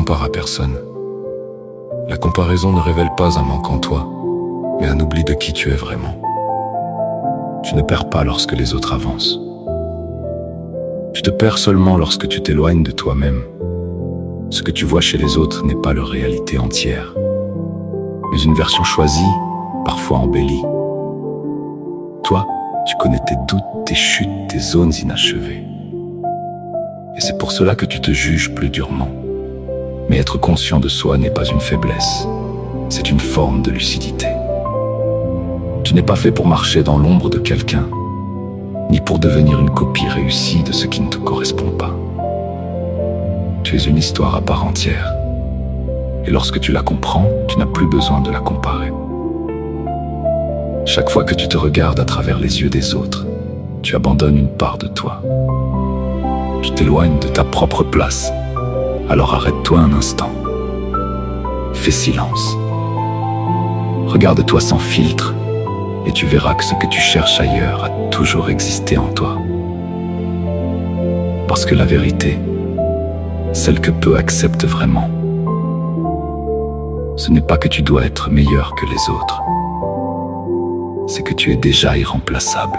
compare à personne. La comparaison ne révèle pas un manque en toi, mais un oubli de qui tu es vraiment. Tu ne perds pas lorsque les autres avancent. Tu te perds seulement lorsque tu t'éloignes de toi-même. Ce que tu vois chez les autres n'est pas leur réalité entière, mais une version choisie, parfois embellie. Toi, tu connais tes doutes, tes chutes, tes zones inachevées. Et c'est pour cela que tu te juges plus durement. Mais être conscient de soi n'est pas une faiblesse, c'est une forme de lucidité. Tu n'es pas fait pour marcher dans l'ombre de quelqu'un, ni pour devenir une copie réussie de ce qui ne te correspond pas. Tu es une histoire à part entière, et lorsque tu la comprends, tu n'as plus besoin de la comparer. Chaque fois que tu te regardes à travers les yeux des autres, tu abandonnes une part de toi. Tu t'éloignes de ta propre place. Alors arrête-toi un instant. Fais silence. Regarde-toi sans filtre et tu verras que ce que tu cherches ailleurs a toujours existé en toi. Parce que la vérité, celle que peu acceptent vraiment, ce n'est pas que tu dois être meilleur que les autres, c'est que tu es déjà irremplaçable.